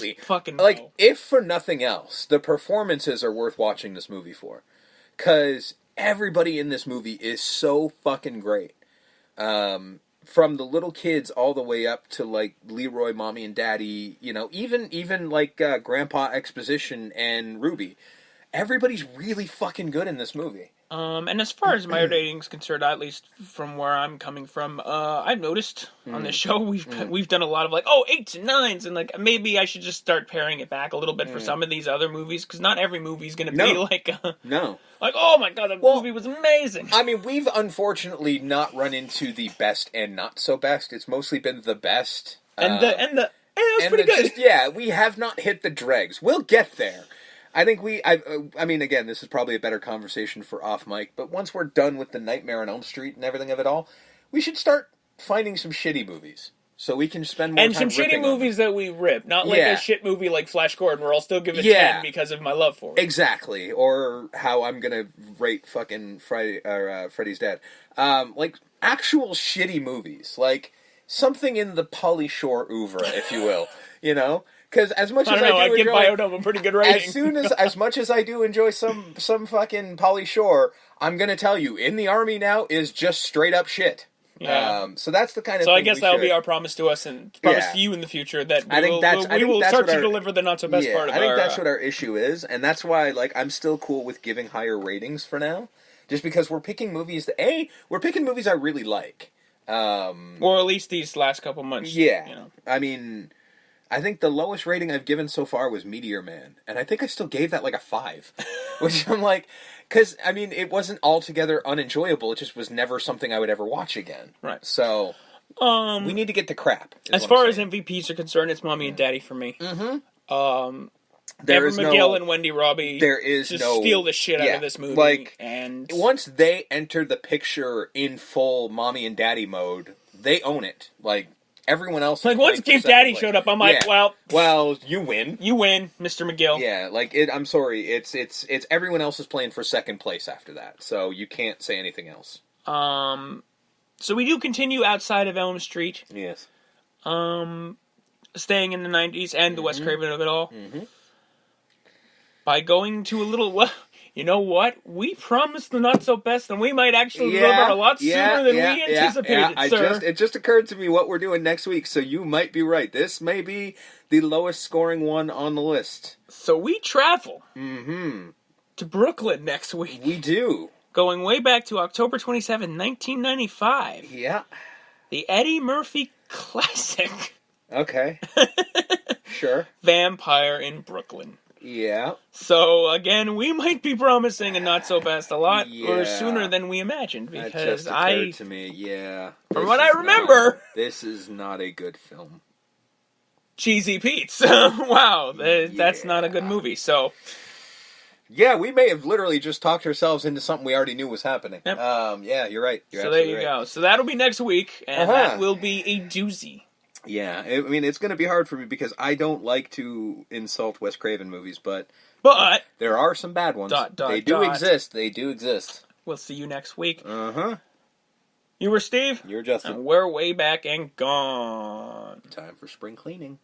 Exactly. Fucking like, no. if for nothing else, the performances are worth watching this movie for. Because everybody in this movie is so fucking great. From the little kids all the way up to, like, Leroy, Mommy, and Daddy, you know, even like, Grandpa Exposition and Ruby. Everybody's really fucking good in this movie. And as far as my rating's concerned, at least from where I'm coming from, I've noticed on this show we've done a lot of like 8s and 9s, and like maybe I should just start paring it back a little bit for some of these other movies, because not every movie's going to be like like, oh my god, that movie was amazing. I mean, we've unfortunately not run into the best and not so best. It's mostly been the best. And it was pretty good. We have not hit the dregs. We'll get there. I think I mean, again, this is probably a better conversation for off mic, but once we're done with the Nightmare on Elm Street and everything of it all, we should start finding some shitty movies. So we can spend more time and some shitty movies that we rip, not like a shit movie like Flash Gordon, where I'll still give it 10 because of my love for it. Exactly, or how I'm gonna rate fucking Freddy's Dead. Like actual shitty movies, like something in the Pauly Shore oeuvre, if you will, you know. Because as much as I do give Biodome a pretty good rating. as much as I do enjoy some fucking Pauly Shore, I'm gonna tell you, In the Army Now is just straight up shit. Yeah. So that's the kind of. So I guess that'll be our promise to us and promise to you in the future that we will start to deliver the not so best part of our. I think that's what our issue is, and that's why like I'm still cool with giving higher ratings for now, just because we're picking movies that we're picking movies I really like. Or at least these last couple months. Yeah. You know. I mean, I think the lowest rating I've given so far was Meteor Man, and I think I still gave that like a 5, which I'm like, because I mean, it wasn't altogether unenjoyable. It just was never something I would ever watch again. Right. So, we need to get to crap. As far as MVPs are concerned, it's Mommy and Daddy for me. Mm-hmm. Evan McGill and Wendy Robbie. There is just steal the shit out of this movie. Like, and once they enter the picture in full Mommy and Daddy mode, they own it. Like. Everyone else. Like once Give Daddy showed up, I'm like, well, you win. You win, Mr. McGill. Yeah, like I'm sorry, it's everyone else is playing for second place after that, so you can't say anything else. So we do continue outside of Elm Street. Yes. Staying in the 90s and the Wes Craven of it all. Mm-hmm. By going to a little. You know what? We promised the not so best, and we might actually deliver a lot sooner than we anticipated, sir. It just occurred to me what we're doing next week, so you might be right. This may be the lowest scoring one on the list. So we travel to Brooklyn next week. We do. Going way back to October 27, 1995. Yeah. The Eddie Murphy classic. Okay. Sure. Vampire in Brooklyn. Yeah. So, again, we might be promising a not-so-best a lot or sooner than we imagined, because that just occurred to me, from what I remember... This is not a good film. Cheesy Pete's. Wow, that's not a good movie, so... Yeah, we may have literally just talked ourselves into something we already knew was happening. Yep. Yeah, you're right. So there you go. So that'll be next week, and that will be a doozy. Yeah, I mean, it's going to be hard for me because I don't like to insult Wes Craven movies, but there are some bad ones. They do exist. They do exist. We'll see you next week. You were Steve. You're Justin. And we're way back and gone. Time for spring cleaning.